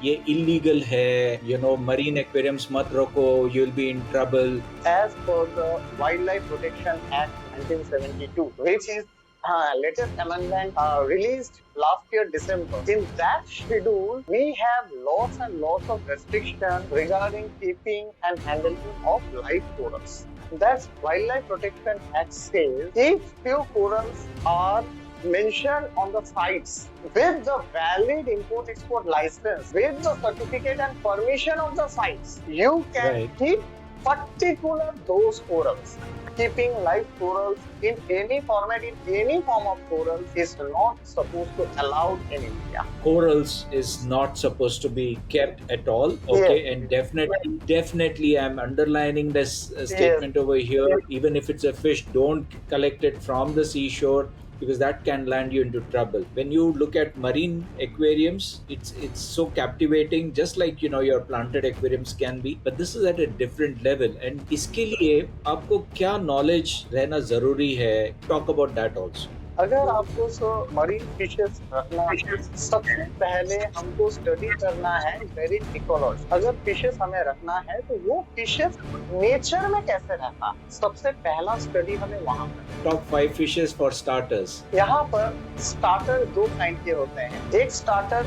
ये illegal है, marine aquariums मत रखो, you'll be in trouble. As per the Wildlife Protection Act 1972, which is latest amendment released last year December. In that schedule, we have lots and lots of restrictions regarding keeping and handling of live corals. That's Wildlife Protection Act says if few corals are mentioned on the sites with the valid import-export license, with the certificate and permission of the sites, you can Right. keep particular those corals. Keeping live corals in any format, in any form of corals is not supposed to allowed in India. Corals is not supposed to be kept at all. Yes. Okay, and definitely, I'm underlining this Yes. statement over here. Even if it's a fish, don't collect it from the seashore because that can land you into trouble. When you look at marine aquariums, it's so captivating, just like your planted aquariums can be. But this is at a different level, and इसके लिए आपको क्या knowledge रहना जरूरी है? Talk about that also. अगर आपको marine fishes रखना है, सबसे पहले हमको स्टडी करना है मेरीन इकोलॉजी। अगर फिशेस हमें रखना है तो वो फिशेस नेचर में कैसे रहता है, सबसे पहला स्टडी हमें वहां पर। Top 5 fishes for starters. यहाँ पर स्टार्टर दो काइंड के होते हैं। एक starter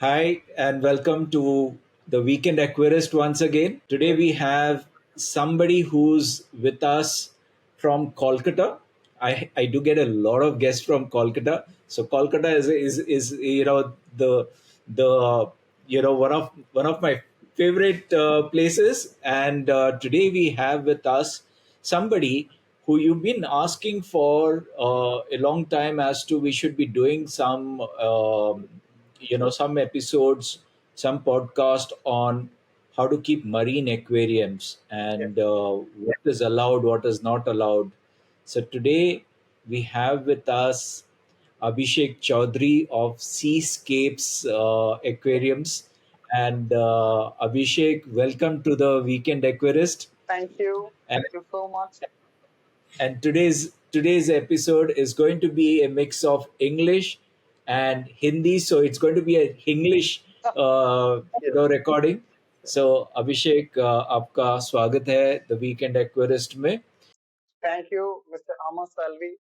Hi, and welcome to the Weekend Aquarist once again. Today we have somebody who's with us from Kolkata. I do get a lot of guests from Kolkata. So Kolkata is the one of my favorite places. And today we have with us somebody who you've been asking for a long time as to we should be doing some episodes, some podcast on how to keep marine aquariums and what is allowed, what is not allowed. So today we have with us Abhishek Chaudhary of Seascapes Aquariums. And Abhishek, welcome to the Weekend Aquarist. Thank you. And Thank you so much. and today's episode is going to be a mix of English and Hindi, so it's going to be a English Yes. recording. So Abhishek, आपका स्वागत है The Weekend Aquarist में. Thank you, Mr. Amar Salvi.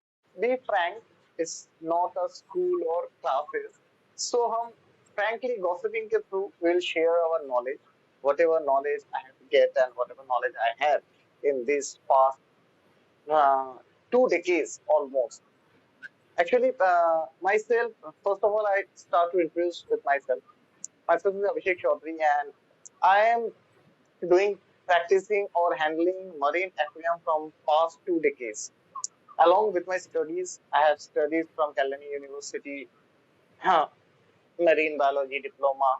Be frank, it's not a school or classes. So हम frankly gossiping के through will share our knowledge, whatever knowledge I have to get and whatever knowledge I have in this past uh, 2 decades almost. Actually, myself, first of all, I start to introduce with myself. Myself is Abhishek Chaudhary, and I am doing practicing or handling marine aquarium from past 2 decades. Along with my studies, I have studied from Kalani University, marine biology diploma,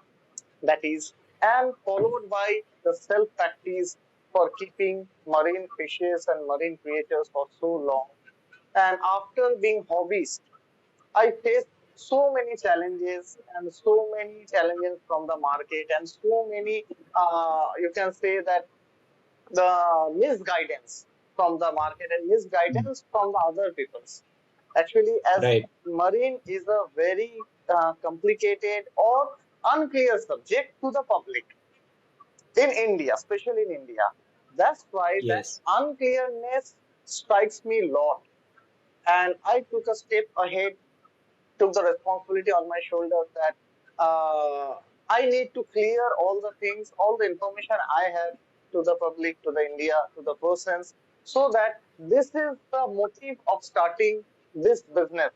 that is, and followed by the self practice for keeping marine fishes and marine creatures for so long. And after being hobbyist, I faced so many challenges and so many challenges from the market and so many, you can say that the misguidance from the market and misguidance from the other peoples. Actually, as Right. marine is a very complicated or unclear subject to the public in India, especially in India. That's why that Yes. unclearness strikes me a lot. And I took a step ahead, took the responsibility on my shoulders that I need to clear all the things, all the information I have to the public, to the India, to the persons, so that this is the motive of starting this business.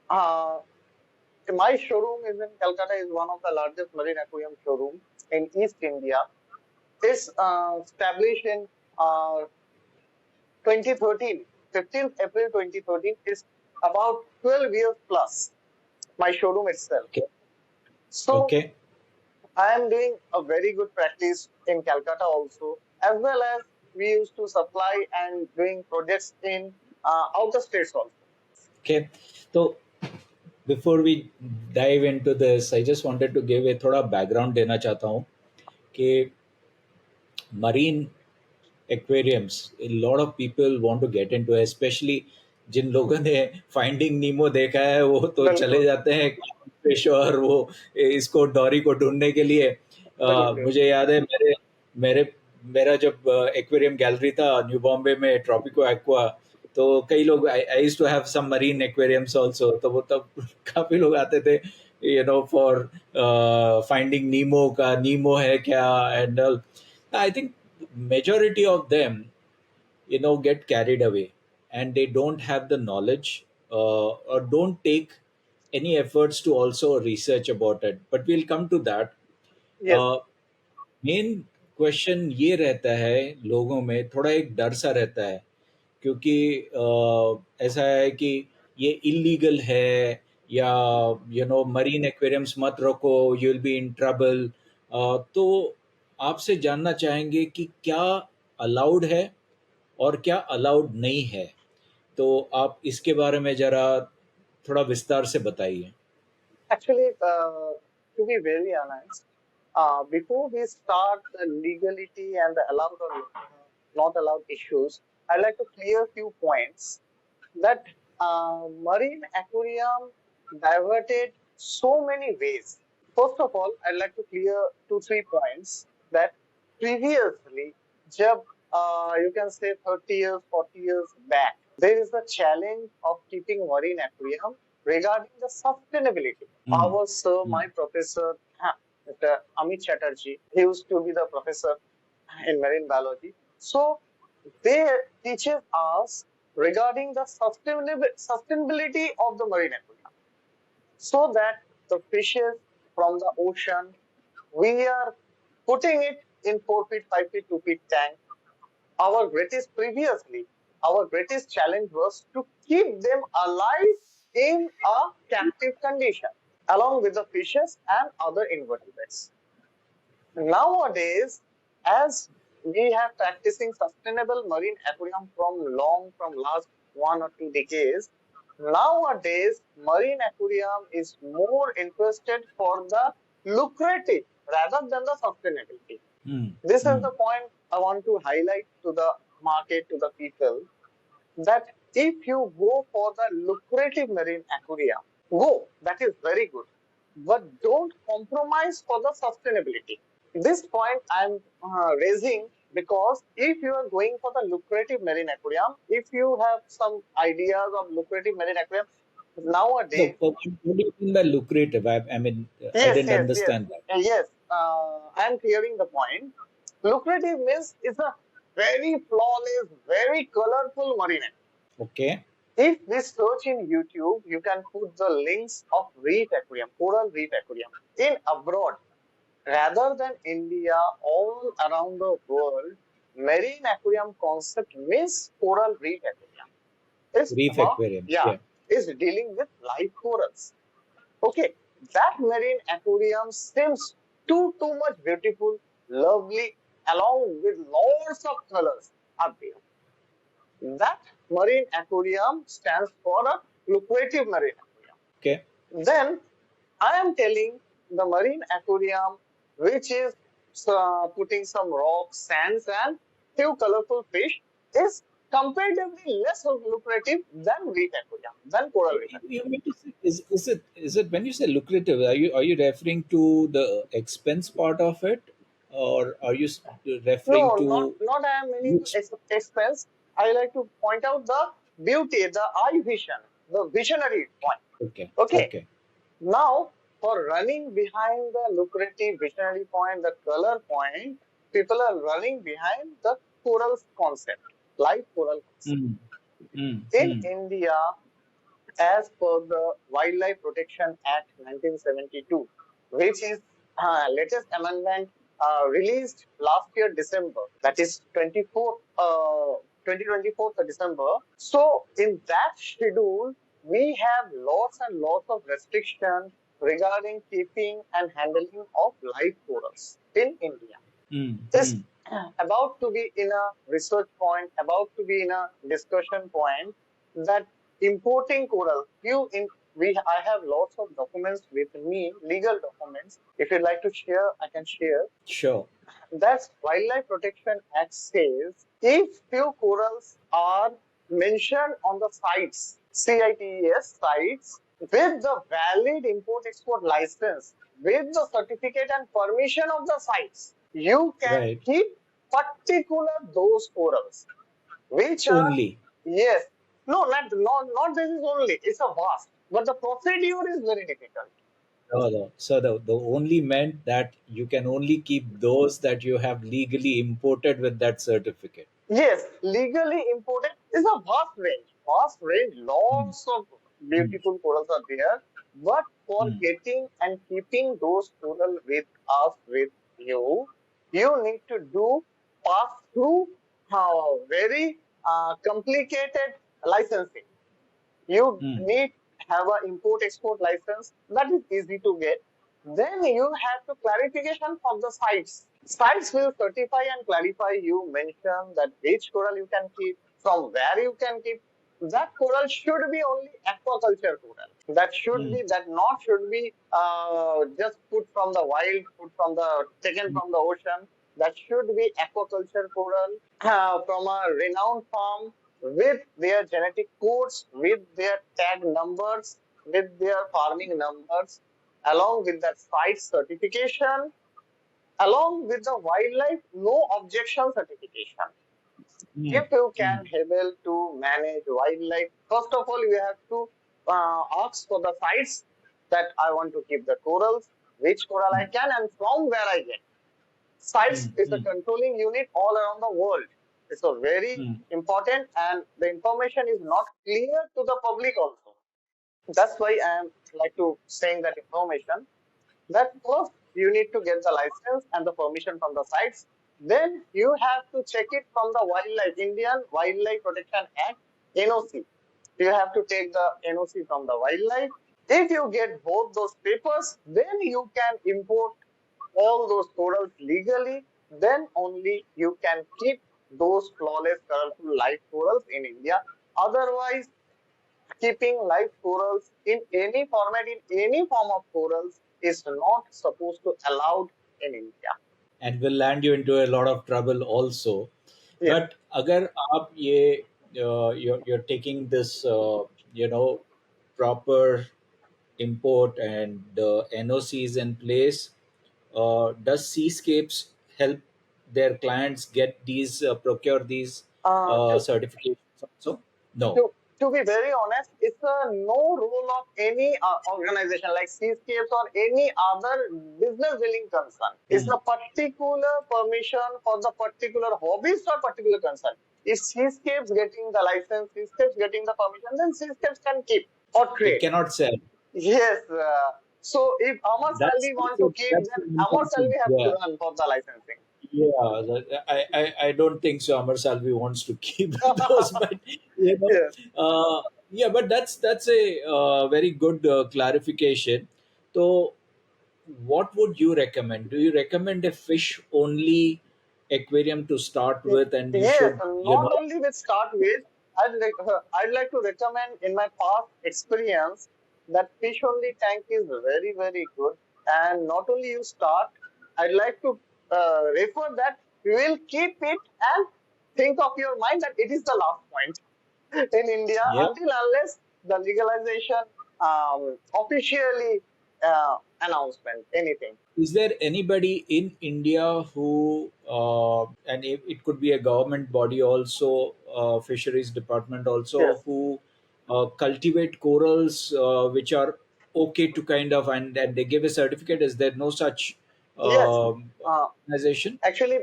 Uh, my showroom is in Calcutta, is one of the largest marine aquarium showroom in East India. It's established in uh, 2013, 15th April 2013. Is about 12 years plus, my showroom itself. Okay. So Okay. I am doing a very good practice in Calcutta also, as well as we used to supply and doing projects in outer states also. Okay. So before we dive into this, I just wanted to give a थोड़ा background देना चाहता हूँ कि marine aquariums, a lot of people want to get into, especially जिन लोगों ने finding नीमो देखा है वो तो चले बिल्कुल, जाते हैं फिश और वो इसको डॉरी को ढूंढने के लिए। बिल्कुल। मुझे याद है मेरे मेरा जब एक्वेरियम गैलरी था न्यू बॉम्बे में ट्रॉपिको एक्वा, तो कई लोग I used to have some marine aquariums also, तो वो तब काफी लोग आते थे फॉर फाइंडिंग नीमो का, नीमो है क्या and I think majority of them get carried away and they don't have the knowledge, or don't take any efforts to also research about it, but we'll come to that. Yes, main question ये रहता है, लोगों में थोड़ा एक डर सा रहता है, क्योंकि ऐसा है कि ये इलीगल है, या मरीन एक्वेरियम्स मत रखो, you will be in trouble. तो आपसे जानना चाहेंगे कि क्या अलाउड है और क्या अलाउड नहीं है, तो आप इसके बारे में जरा थोड़ा विस्तार से बताइए। actually, to be very honest, before we start the legality and the allowed or not allowed issues, I'd like to clear a few points that marine aquarium diverted so many ways. First of all, I'd like to clear two, 3 points that previously, jab, you can say 30 years, 40 years back, there is a challenge of keeping marine aquarium regarding the sustainability. Hmm. Our sir, hmm. my professor, Mr. Amit Chatterjee, he used to be the professor in marine biology. So they teaches us regarding the sustainability of the marine aquarium, so that the fishes from the ocean, we are putting it in 4 feet, 5 feet, 2 feet tank. Our greatest challenge was to keep them alive in a captive condition, along with the fishes and other invertebrates. Nowadays, as we have practicing sustainable marine aquarium from last 1 or 2 decades, nowadays marine aquarium is more interested for the lucrative rather than the sustainability. Hmm. This is hmm. the point I want to highlight to the market, to the people, that if you go for the lucrative marine aquarium, go, that is very good, but don't compromise for the sustainability. This point I'm raising because if you are going for the lucrative marine aquarium, if you have some ideas of lucrative marine aquarium No, nowadays, what do you mean by lucrative? I mean, I yes, didn't yes, yes, understand that. yes, I'm clearing the point. Lucrative means it's a very flawless, very colorful marine aquarium. Okay. If we search in YouTube, you can put the links of reef aquarium, coral reef aquarium in abroad rather than India, all around the world. Marine aquarium concept means coral reef aquarium. It's Reef about, aquarium. yeah, Yeah. is dealing with live corals. Okay, that marine aquarium seems too much beautiful, lovely, along with lots of colors are there. That marine aquarium stands for a lucrative marine aquarium. Okay. Then I am telling the marine aquarium, which is putting some rocks, sands, and few colorful fish, is comparatively less lucrative than reef aquarium, than coral reef aquarium. You mean to say, is it when you say lucrative, are you referring to the expense part of it, or are you referring No, to not I am meaning use? expense. I like to point out the beauty, the eye vision, the visionary point. Okay. Okay, Okay. now, for running behind the lucrative visionary point, the color point, people are running behind the coral concept, live coral concept. Mm. Mm. In Mm. India, as per the Wildlife Protection Act 1972, which is latest amendment released last year December, that is 2024 December. So in that schedule, we have lots and lots of restrictions regarding keeping and handling of live corals in India. Mm. It's Mm. about to be in a research point, about to be in a discussion point, that importing coral, I have lots of documents with me, legal documents. If you'd like to share, I can share. Sure. That's Wildlife Protection Act says if few corals are mentioned on the sites, CITES sites, with the valid import export license, with the certificate and permission of the sites, you can Right. keep particular those corals, which are, Only. yes, no, not this is only, it's a vast, but the procedure is very difficult. No, no. So the only meant that you can only keep those that you have legally imported with that certificate. Yes, legally imported is a vast range. Vast range, Mm, lots of mm, beautiful corals are there. But for mm, getting and keeping those coral with us, with you, you need to do pass through very complicated licensing. You mm, need have a import export license that is easy to get. Then you have to clarification from the sites. Sites will certify and clarify. You mention that which coral you can keep, from where you can keep. That coral should be only aquaculture coral. That should mm, be, that not should be just put from the wild, put from the taken mm, from the ocean. That should be aquaculture coral from a renowned farm with their genetic codes, with their tag numbers, with their farming numbers, along with that site certification, along with the wildlife no objection certification. mm, If you mm, can able to manage wildlife, first of all, you have to ask for the sites that I want to keep the corals, which coral I mm, can, and from where I get. Sites mm, is a mm, controlling unit all around the world. It's a very mm, important, and the information is not clear to the public also. That's why I am like to saying that information, that first you need to get the license and the permission from the sites. Then you have to check it from the Wildlife Indian Wildlife Protection Act NOC. You have to take the NOC from the wildlife. If you get both those papers, then you can import all those corals legally. Then only you can keep those flawless, colorful live corals in India. Otherwise, keeping live corals in any format, in any form of corals, is not supposed to allowed in India. and will land you into a lot of trouble also. Yes. But अगर आप ये you're taking this proper import and NOCs in place, does Seascapes help their clients get these procure these Uh, to, certifications also? No. to, to be very honest, it's no role of any organization like Seascapes or any other business dealing concern. It's Mm. a particular permission for the particular hobbies or particular concern. If Seascapes getting the license, Seascapes getting the permission, then Seascapes can keep or It trade. cannot sell. Yes. So if Amar That's Salvi want to keep, that's then an Amar important. Salvi have to Yeah. run for the licensing. Yeah, I don't think so. Amar Salvi wants to keep those, but you know, Yes. yeah, but that's a very good clarification. So, what would you recommend? Do you recommend a fish only aquarium to start with, and you Yes, should, not only with start with, I'd like to recommend in my past experience that fish only tank is very, very good. And not only you start, I'd like to refer that you will keep it and think of your mind that it is the last point in India yeah. until unless the legalization officially announcement, anything. Is there anybody in India who, and it could be a government body also, fisheries department also, Yes. who cultivate corals which are okay to kind of, and they give a certificate? Is there no such Yes. Uh, organization? Actually,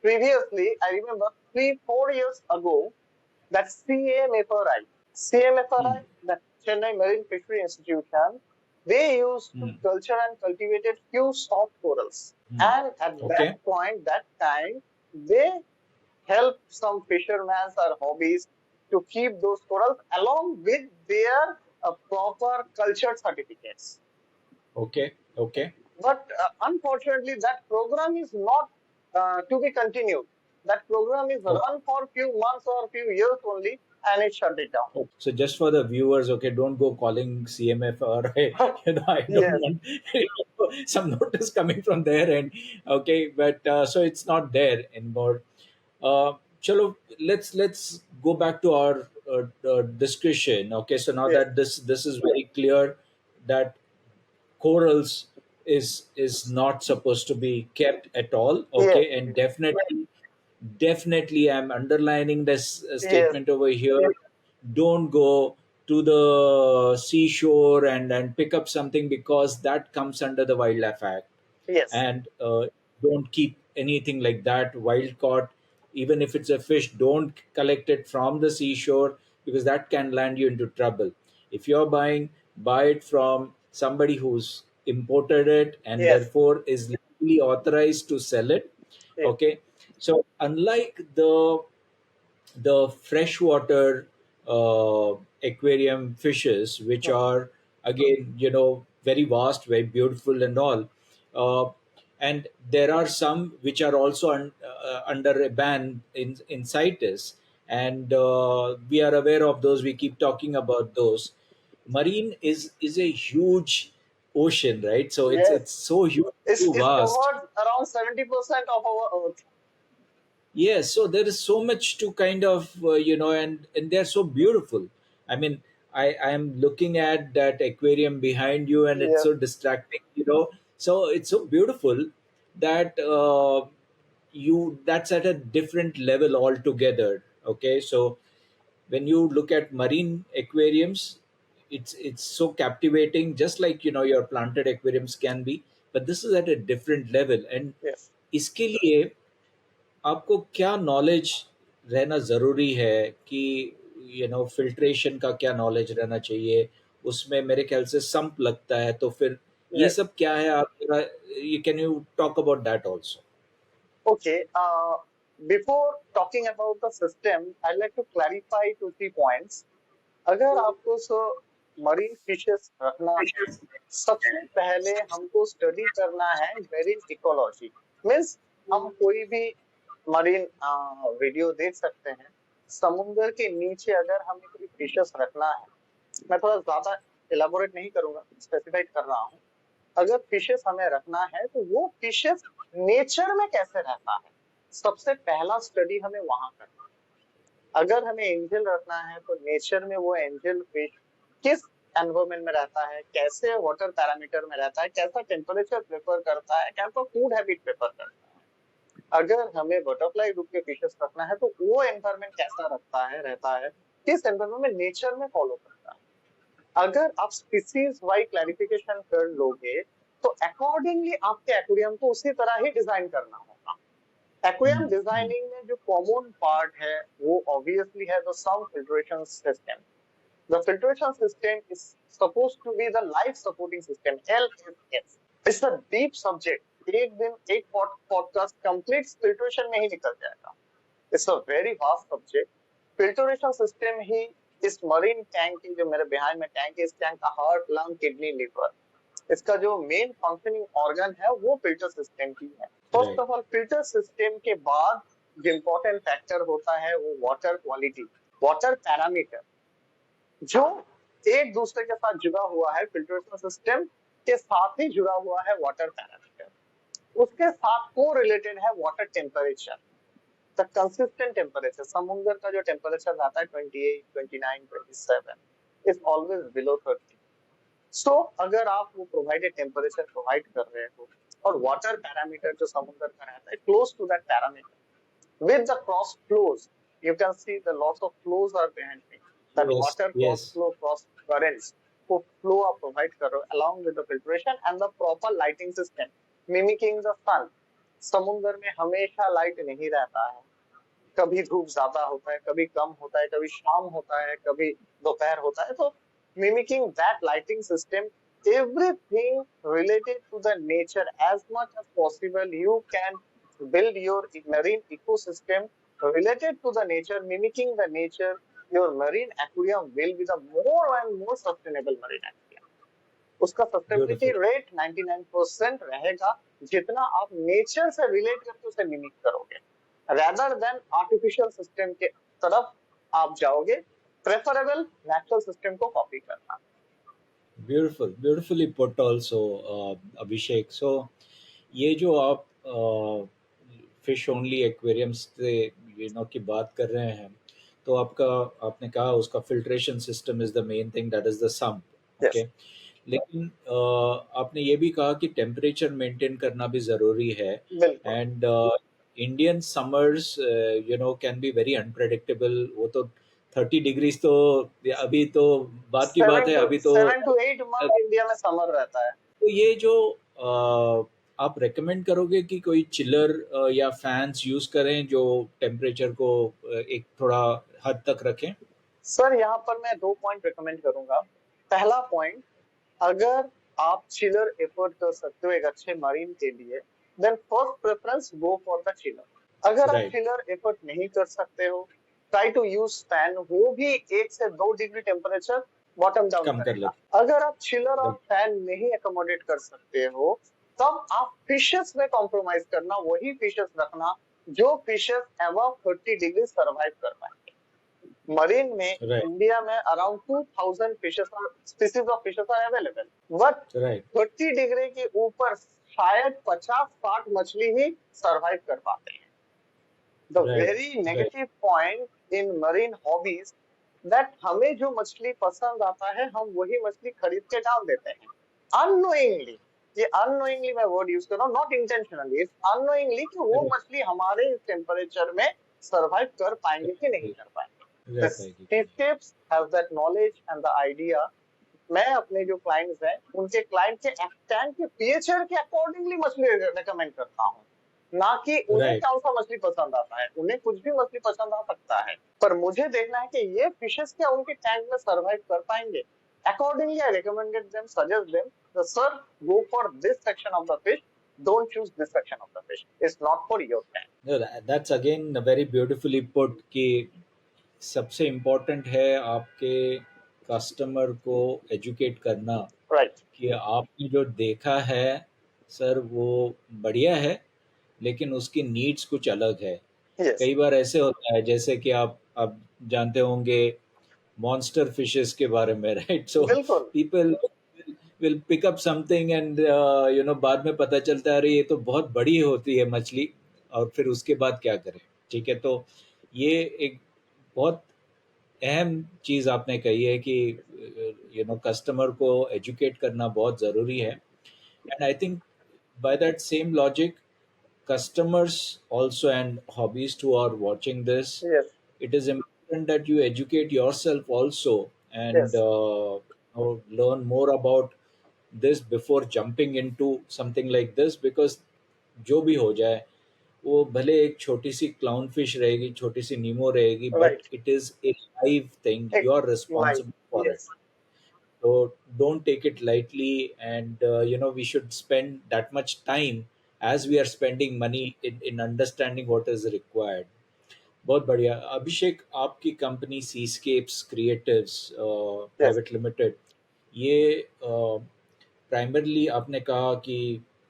previously, I remember 3, 4 years ago, that CMFRI, Hmm. CMFRI, that Chennai Marine Fishery Institution, they used to Hmm. culture and cultivated few soft corals. Hmm. And at that Okay. point, that time, they helped some fishermen or hobbies to keep those corals along with their proper culture certificates. Okay. Okay. But unfortunately, that program is not to be continued. That program is Okay. run for few months or few years only, and it shut it down. Okay. So just for the viewers, okay, don't go calling CMF or I don't Yes, want some notice coming from there, and okay, but so it's not there anymore. chalo, let's go back to our discussion. Okay, so now Yes, that this is very clear that corals is not supposed to be kept at all. yes, Okay, and definitely I'm underlining this yes, statement over here. Don't go to the seashore and pick up something, because that comes under the Wildlife Act. yes, And don't keep anything like that wild caught. Even if it's a fish, don't collect it from the seashore, because that can land you into trouble. If you're buying, buy it from somebody who's imported it and yes, therefore is legally authorized to sell it. yes, Okay, so unlike the freshwater aquarium fishes, which hmm, are again, very vast, very beautiful and all. And there are some which are also under a ban in CITES, and we are aware of those. We keep talking about those. Marine is a huge ocean, right? So yes. it's so huge, so It's vast. covered around 70% of our Earth. Yes, so there is so much to kind of and they're so beautiful. I mean, I am looking at that aquarium behind you, and it's Yes, so distracting. So it's so beautiful that you that's at a different level altogether. Okay, so when you look at marine aquariums, it's so captivating, just like your planted aquariums can be, but this is at a different level. And yes, इसके लिए आपको क्या knowledge रहना ज़रूरी है कि filtration का क्या नॉलेज रहना चाहिए उसमें? मेरे ख्याल से संप लगता है, तो फिर ये yes. सब क्या है? आप जरा ये can you talk about that also? Okay. Before talking about the system, I'd like to clarify 2 3 points. अगर आपको मरीन फिशेस रखना है, सबसे पहले हमको स्टडी करना है मेरीन इकोलॉजी। मीन्स हम कोई भी मरीन वीडियो देख सकते हैं। समुद्र के नीचे अगर हमें कोई फिशेस रखना है, मैं थोड़ा ज्यादा इलाबोरेट नहीं करूंगा, स्पेसिफाइड कर रहा हूँ। अगर फिशेस हमें रखना है तो वो फिशेस नेचर में कैसे रहता है, सबसे पहला स्टडी हमें वहां करना है। अगर हमें एंजल रखना है तो नेचर में वो एंजल फिश किस एनवायरमेंट में रहता है, कैसे वाटर पैरामीटर में रहता है, कैसा टेम्परेचर प्रेफर करता है, कैसा फूड हैबिट प्रेफर करता है। अगर हमें बटरफ्लाई ग्रुप के फिशेस रखना है तो वो एनवायरमेंट कैसा रखता है, रहता है, किस एनवायरमेंट में नेचर में फॉलो करता है। अगर आप स्पीसीज वाइज क्लैरिफिकेशन कर लोगे तो अकॉर्डिंगली आपके एक्वेरियम को उसी तरह ही डिजाइन करना होगा। एक्वेरियम डिजाइनिंग में जो कॉमन पार्ट है वो ऑब्वियसली है the some filtration system. The filtration system is supposed to be the life supporting system, LSS। It's a deep subject, एक दिन एक पॉडकास्ट कंप्लीट फिल्ट्रेशन में ही निकल जाएगा। It's a very vast subject. Filtration system ही इस मरीन टैंक की, जो मेरे बिहाइंड में टैंक है, इस टैंक का हार्ट, लंग, किडनी, लिवर, इसका जो मेन फंक्शनिंग ऑर्गन है वो फिल्टर सिस्टम की है। First right, of all filter system के बाद जो इंपॉर्टेंट फैक्टर होता है वो वाटर क्वालिटी, वाटर पैरामीटर, जो एक दूसरे के साथ जुड़ा हुआ है। फिल्ट्रेशन सिस्टम के साथ ही जुड़ा हुआ है वाटर पैरामीटर, उसके साथ को रिलेटेड है water temperature. The consistent temperature, समुद्र का जो टेम्परेचर रहता है 28, 29, 27 इज ऑलवेज बिलो 30। सो अगर आप वो प्रोवाइडेड टेम्परेचर प्रोवाइड कर रहे हो और वाटर पैरामीटर जो समुद्र का रहता है close to that parameter with the cross flows, you can see the loss of flows are behind me, that yes, water cross yes, flow, cross currents को फ्लो आप प्रोवाइड कर रहे हो along with the filtration and the proper lighting system mimicking the sun। समुद्र में हमेशा light नहीं रहता है, कभी धूप ज्यादा होता है, कभी कम होता है, कभी शाम होता है, कभी दोपहर होता है। तो mimicking that lighting system, everything related to the nature, as much as possible you can build your marine ecosystem related to the nature, mimicking the nature. Your marine aquarium will be the more and more sustainable marine aquarium। उसका sustainability beautiful, rate 99% रहेगा, जितना आप nature से relate करके उसे mimic करोगे, rather than artificial system के तरफ आप जाओगे। प्रेफरेबल नेचुरल सिस्टम को कॉपी करना। ब्यूटीफुल, ब्यूटीफुली पुट आल्सो, अभिषेक। सो ये जो आप फिश ओनली एक्वेरियम्स से की बात कर रहे हैं, तो आपका आपने कहा उसका filtration system is the main thing, that is the sump. Yes, okay. लेकिन आपने ये भी कहा कि टेम्परेचर मेंटेन करना भी ज़रूरी है। बिल्कुल। And Indian summers can be very unpredictable. वो तो 30 डिग्रीज तो अभी तो बात की बात सेवन है, टू अभी तो seven to eight month India में समर रहता है। तो ये जो आप रेकमेंड करोगे कि कोई चिलर या फैंस यूज करें जो टेम्परेचर को एक थोड़ा हद तक रखें? सर यहाँ पर मैं 2 पॉइंट रिकमेंड करूंगा। पहला पॉइंट, अगर आप चिलर एफर्ट कर सकते हो एक अच्छे मरीन के लिए, then first preference go for the chiller. अगर आप राइट। चिलर एफर्ट नहीं कर सकते हो, ट्राई टू यूज फैन, वो भी 1 से 2 degree temperature bottom down calm कर करेगा। लेते अगर आप चिलर और हैं। फैन नहीं अकोमोडेट कर सकते हो, तब आप फिशेस में कॉम्प्रोमाइज करना, वही फिशेस रखना जो फिशेस अबव 30 डिग्री सर्वाइव कर पाए। मरीन में राइट। इंडिया में अराउंड 2000 फिशेस और species of fishes are available, but right. 30 degree के ऊपर शायद 50-60 मछली ही सरवाइव कर पाते हैं। The right. Very right. Negative point in marine hobbies, that हमें जो मछली पसंद आता है हम वही मछली खरीद के डाल देते हैं अननोइंगली। ये अननोइंगली मैं वर्ड यूज कर रहा हूँ, नॉट इंटेंशनली, इट्स अननोइंगली, कि वो राइट। मछली हमारे टेम्परेचर में सरवाइव कर पाएंगे कि नहीं कर पाएंगे। रह The पाएगी कि नहीं? seascapes have that knowledge and the idea। मैं अपने जो क्लाइंट्स हैं उनके क्लाइंट के टैंक के पीएचआर के अकॉर्डिंगली मछली रिकमेंड करता हूँ, ना कि उन्हें राइट। कौन सा मछली पसंद आता है। उन्हें कुछ भी मछली पसंद आ सकता है, पर मुझे देखना है कि ये फिशेस क्या उनके टैंक में सरवाइव कर पाएंगे। Accordingly I recommended them, suggest them, sir go for this section of the fish, don't choose this section of the fish, it's not for your tank. No, that's again very beautifully put कि सबसे important है आपके customer को educate करना right. कि आपने जो देखा है सर वो बढ़िया है, लेकिन उसकी नीड्स कुछ अलग है। यस। कई बार ऐसे होता है जैसे कि आप जानते होंगे मॉन्स्टर फिशेस के बारे में, राइट? सो बिल्कुल। People will pick up something and बाद में पता चलता है अरे ये तो बहुत बड़ी होती है मछली, और फिर उसके बाद क्या करें? ठीक है, तो ये एक बहुत अहम चीज़ आपने कही है कि कस्टमर को एजुकेट करना बहुत ज़रूरी है। And I think by that same logic, customers also and hobbyists who are watching this, yes. it is important that you educate yourself also and yes. learn more about this before jumping into something like this, because जो भी हो जाए, वो भले एक छोटी सी clown fish रहेगी, छोटी सी नीमो रहेगी, but right. It is a live thing, you एक are life. Responsible for it. Yes. So don't take it lightly, and we should spend that much time as we are spending money in understanding what is required. बहुत बढ़िया। अभिषेक, आपकी company Seascapes Creatives yes. Private limited, ये primarily आपने कहा कि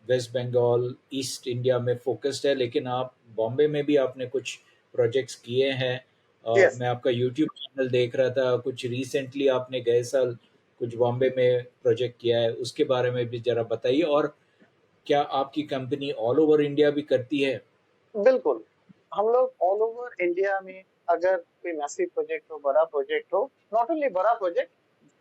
West Bengal east India में focused है, लेकिन आप बॉम्बे में भी आपने कुछ प्रोजेक्ट्स किए हैं। यस। मैं आपका यूट्यूब चैनल देख रहा था, कुछ रिसेंटली आपने गए साल कुछ बॉम्बे में प्रोजेक्ट किया है, उसके बारे में भी ज़रा बताइए। और क्या आपकी कंपनी ऑल ओवर इंडिया भी करती है? बिल्कुल। हम लोग ऑल ओवर इंडिया में, अगर कोई मैसिव प्रोजेक्ट हो, बड़ा प्रोजेक्ट हो, नॉट ओनली बड़ा प्रोजेक्ट,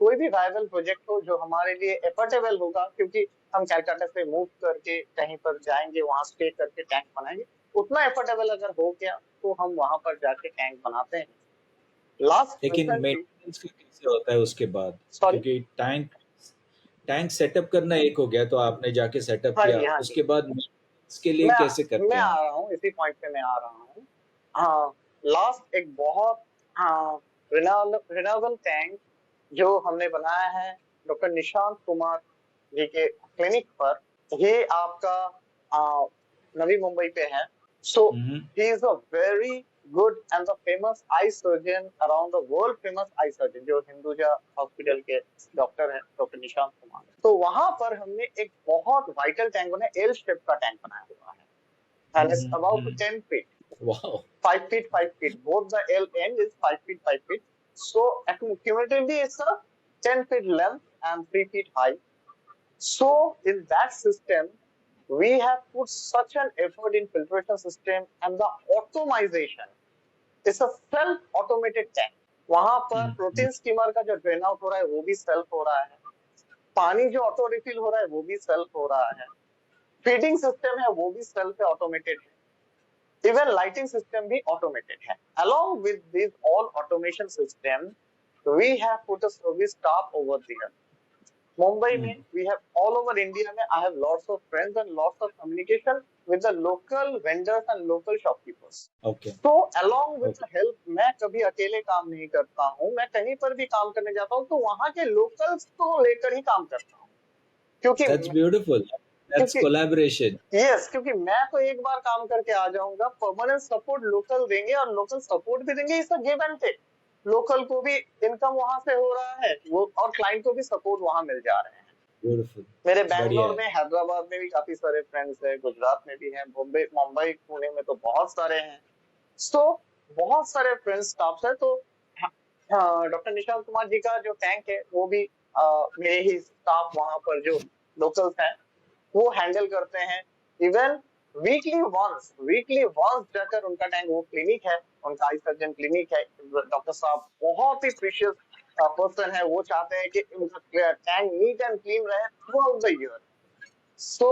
कोई भी वायबल प्रोजेक्ट हो जो हमारे लिए एफोर्डेबल होगा, क्योंकि हम कैलकाटा से मूव करके कहीं पर जाएंगे, वहां स्टे करके टैंक बनाएंगे, उतना एफोर्डेबल अगर हो गया तो हम वहां पर जाके टैंक बनाते हैं। लास्ट लेकिन रिसेंटली। मेंटेनेंस का कैसे होता है उसके बाद? सॉरी। क्योंकि टैंक टैंक सेटअप करना एक हो गया, तो आपने जाके सेटअप हाँ किया, जी, हाँ जी। उसके बाद maintenance के लिए मैं कैसे करते मैं हैं आ आप? रहा हूँ, इसी पॉइंट पे मैं आ रहा हूँ। हाँ, लास्ट एक बहुत, हाँ, रिन्यूएबल टैंक जो हमने बनाया है डॉक्टर निशांत कुमार जी के क्लिनिक पर, ये आपका नवी मुंबई पे है। So hmm. He is a very good and the famous eye surgeon around the world, famous eye surgeon जो हिंदुजा हॉस्पिटल के डॉक्टर हैं, डॉक्टर निशांत कुमार। तो वहां पर हमने एक बहुत वाइटल टैंक बनाया, एल शेप का टैंक बनाया हुआ है, and it's about hmm. 10 feet, वाह। 5 feet, 5 feet. Both the L end is 5 feet, 5 feet. So cumulatively it's a 10 feet length and 3 feet high. So in that system, we have put such an effort in filtration system and the automation. It's a self automated tank. वहां पर Mm-hmm. Protein steamer का जो drain out हो रहा है वो भी self हो रहा है, पानी जो ऑटो रिफिल हो रहा है वो भी सेल्फ हो रहा है, फीडिंग सिस्टम है वो भी सेल्फ ऑटोमेटेड है, इवन लाइटिंग सिस्टम भी ऑटोमेटेड है। Along with this all automation system we have put a service staff over there. Mumbai Mm. में we have all over India में I have lots of friends and lots of communication with the local vendors and local shopkeepers. Okay. So along with Okay. the help, मैं कभी अकेले काम नहीं करता हूँ, मैं कहीं पर भी काम करने जाता हूँ तो वहाँ के locals को लेकर ही काम करता हूँ, क्योंकि That's beautiful. That's क्योंकि collaboration. यस, क्योंकि मैं तो एक बार काम करके आ जाऊंगा, परमानेंट सपोर्ट लोकल देंगे और लोकल सपोर्ट भी देंगे, इसका गिव एंड टेक। लोकल को भी इनकम वहां से हो रहा है वो, और क्लाइंट को भी सपोर्ट वहां मिल जा रहे हैं। Beautiful. मेरे बढ़िया बैंगलोर है. में, हैदराबाद में भी काफी सारे फ्रेंड्स हैं, गुजरात में भी हैं, मुंबई मुंबई पुणे में तो बहुत सारे हैं। सो बहुत सारे फ्रेंड्स स्टाफ है। तो डॉक्टर निशांत कुमार जी का जो टैंक है वो भी मेरे ही स्टाफ वहां पर जो लोकल्स हैं वो हैंडल करते हैं। इवन वीकली वंस जाकर उनका टैंक, वो क्लिनिक है, उनका आई सर्जन क्लिनिक है, डॉक्टर साहब बहुत ही प्रीशियस पर्सन है, वो चाहते हैं कि उनका टैंक नीट एंड क्लीन रहे थ्रू आउट द ईयर। सो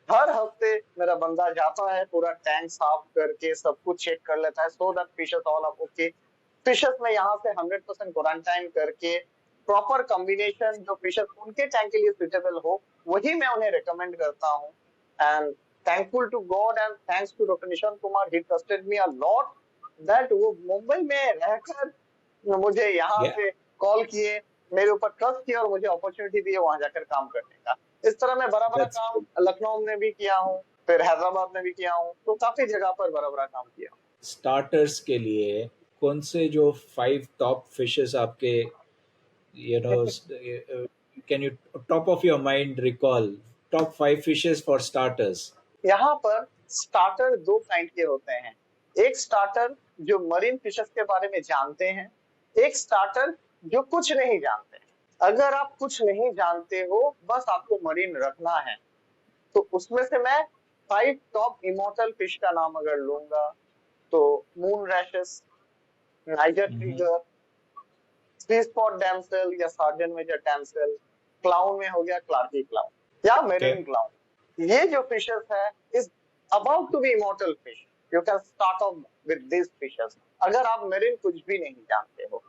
हर हफ्ते मेरा बंदा जाता है, पूरा टैंक साफ करके सब कुछ चेक कर लेता है, so that fishes all are okay. Fishes में यहाँ से 100% क्वारंटाइन करके प्रॉपर कॉम्बिनेशन जो फिशेस उनके टैंक के लिए सुटेबल हो वही मैं उन्हें रिकमेंड करता हूँ। And thankful to God and thanks to doctor Nishant Kumar, he trusted me a lot that वो मुंबई में रहकर मुझे यहाँ Yeah, पे कॉल किए, मेरे ऊपर ट्रस्ट किया और मुझे अपॉर्चुनिटी दी है वहां जाकर काम करने का। इस तरह मैं बड़ा बड़ा that's काम good. लखनऊ में भी किया हूँ, फिर हैदराबाद में भी किया हूँ, तो काफी जगह पर बड़ा बड़ा काम किया हूँ। Starters के लिए कौन से जो 5 top fishes आपके, you know, can you top of your mind recall top 5 fishes for starters? यहाँ पर स्टार्टर दो काइंड के होते हैं। एक स्टार्टर जो मरीन फिशेस के बारे में जानते हैं, एक स्टार्टर जो कुछ नहीं जानते। अगर आप कुछ नहीं जानते हो, बस आपको मरीन रखना है, तो उसमें से मैं 5 टॉप इमोर्टल फिश का नाम अगर लूंगा तो moon wrasses, niger Mm-hmm. Trigger, three spot damsel या सार्जन मेजर डैमसेल, क्लाउन में हो गया क्लार्की क्लाउन या मेरिन Okay. क्लाउन। ये जो फिशेस है is about to be immortal fish. You can start off with this fishes अगर आप मेरिन कुछ भी नहीं जानते हो।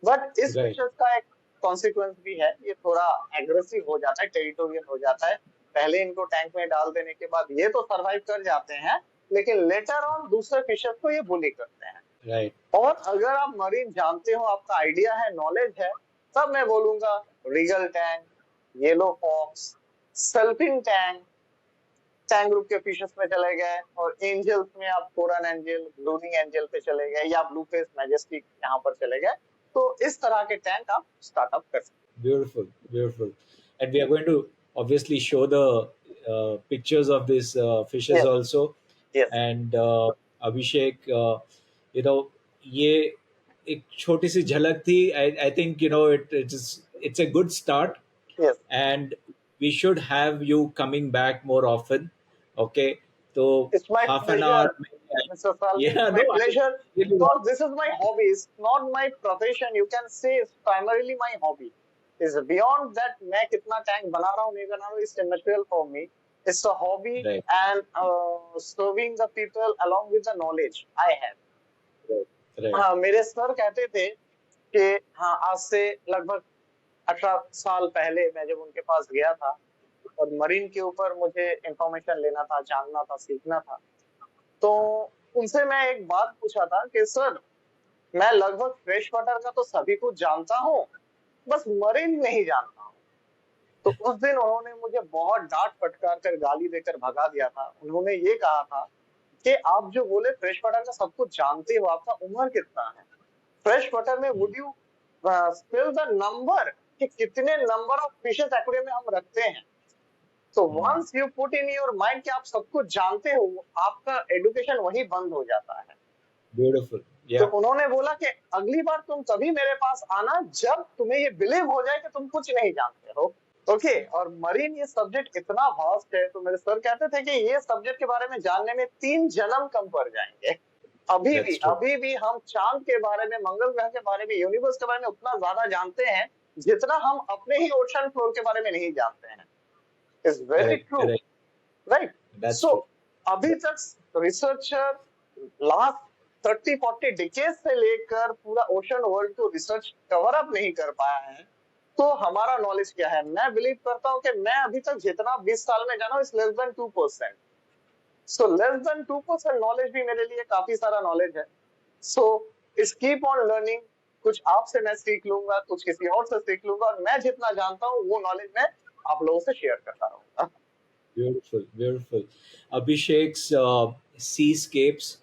बट इस Right. फिशेस का एक कॉन्सिक्वेंस भी है, ये थोड़ा एग्रेसिव हो जाता है, टेरिटोरियल हो जाता है। पहले इनको टैंक में डाल देने के बाद ये तो सरवाइव कर जाते हैं, लेकिन लेटर ऑन दूसरे फिशेस को ये बुली करते हैं। Right. और अगर आप मरीन जानते हो, आपका आइडिया है, नॉलेज है, तब मैं बोलूंगा regal tang, yellow fox, sailfin tang, tang group के फिशेस में चले गए, और एंजल्स में आप कोरल एंजल, ब्लूइंग एंजल पे चले गए, या ब्लू फेस मैजेस्टिक यहाँ पर चले गए। तो इस तरह के टैंक आप स्टार्टअप कर सकते Beautiful, beautiful. And we are going to obviously show the pictures of these हैं। fishes also. Yes And Abhishek, you know, ये एक छोटी सी झलक थी. I think, you know, it's a good start, yes and we should have you coming back more often. Okay, so It's my half an pleasure, hour. Mr. Salvi. Yeah, It's no, my I pleasure really because want. this is my hobby. It's not my profession. You can say it's primarily my hobby. It's beyond that. मैं कितना tank बना रहा हूँ नहीं बना रहा हूँ, it's immaterial for me. It's a hobby Right, and serving the people along with the knowledge I have. right, right. हाँ, मेरे सर कहते थे कि हाँ, आज से लगभग 18 साल पहले मैं जब उनके पास गया था और मरीन के ऊपर मुझे इंफॉर्मेशन लेना था, जानना था, सीखना था, तो उनसे मैं एक बात पूछा था कि सर, मैं लगभग फ्रेश वाटर का तो सभी कुछ जानता हूँ, बस मरीन नहीं जानता हूँ। तो उस दिन उन्होंने मुझे बहुत डांट फटकार कर गाली देकर भगा दिया था। उन्होंने ये कहा था कि आप जो बोले फ्रेश वाटर का सब कुछ जानते हो, आपका उम्र कितना है? फ्रेश वाटर में would you spell the number कि कितने नंबर ऑफ फिशेस एक्वेरियम में हम रखते हैं? तो once you put in your mind कि आप सब कुछ जानते हो, आपका एजुकेशन वही बंद हो जाता है। Beautiful. तो Yeah. उन्होंने बोला कि अगली बार तुम कभी मेरे पास आना जब तुम्हें ये बिलीव हो जाए कि तुम कुछ नहीं जानते हो। ओके, और मरीन ये सब्जेक्ट इतना वास्ट है, तो मेरे सर कहते थे कि ये सब्जेक्ट के बारे में जानने में 3 जन्म कम पड़ जाएंगे। That's true. अभी भी हम चांद के बारे में, मंगल ग्रह के बारे में, यूनिवर्स के बारे में उतना ज्यादा जानते हैं जितना हम अपने ही ओशन फ्लोर के बारे में नहीं जानते हैं. Is very Correct, true, correct. Right? That's so true. अभी तक रिसर्चर लास्ट 30-40 डिकेड से लेकर पूरा ओशन वर्ल्ड को रिसर्च कवर अप नहीं कर पाया है. तो हमारा नॉलेज क्या है? मैं बिलीव करता हूँ कि मैं अभी तक जितना 20 साल में जाना हूँ is less than 2%. So less than 2% knowledge भी मेरे लिए काफी सारा नॉलेज है. सो इस कीप ऑन लर्निंग. कुछ आपसे मैं सीख लूंगा, कुछ किसी और से सीख लूंगा, और मैं जितना जानता हूँ वो नॉलेज मैं आप लोगों से शेयर करता रहूंगा. Beautiful, beautiful. Abhishek's seascapes,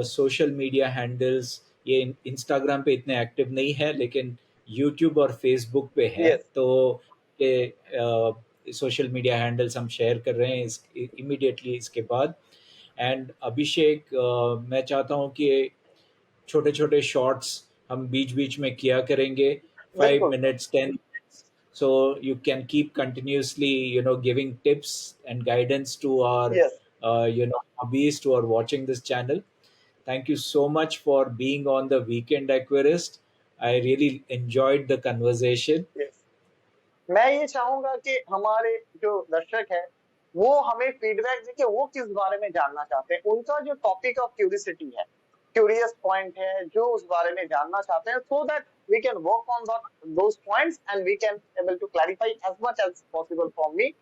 social media handles, ये इंस्टाग्राम पे इतने एक्टिव नहीं है, लेकिन यूट्यूब और फेसबुक पे है. यस, तो ये सोशल मीडिया हैंडल्स हम शेयर कर रहे हैं इस इमीडिएटली इसके बाद. एंड अभिषेक, मैं चाहता हूँ कि छोटे छोटे शॉर्ट्स हम बीच बीच में किया करेंगे, 5 बिल्कुल. minutes 10 minutes, so you can keep continuously giving tips and guidance to our yes, hobbies who are watching this channel. Thank you so much for being on the Weekend Aquarist. I really enjoyed the conversation. Yes. मैं ये चाहूंगा कि हमारे जो दर्शक है वो हमें फीडबैक दें कि वो किस बारे में जानना चाहते हैं. उनका जो टॉपिक ऑफ क्यूरियोसिटी है, क्यूरियस पॉइंट है, जो उस बारे में जानना चाहते हैं, so that we can work on those points and we can able to clarify as much as possible. For me,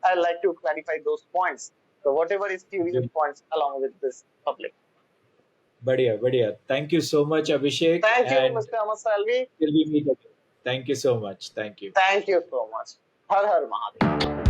I like to clarify those points. So whatever is curious points along with this public. बढ़िया बढ़िया. Thank you so much, Abhishek, Thank you, and Mr. Ahmad Salvi. till we meet again. Thank you so much. Thank you. Thank you so much. Har Har Mahadev.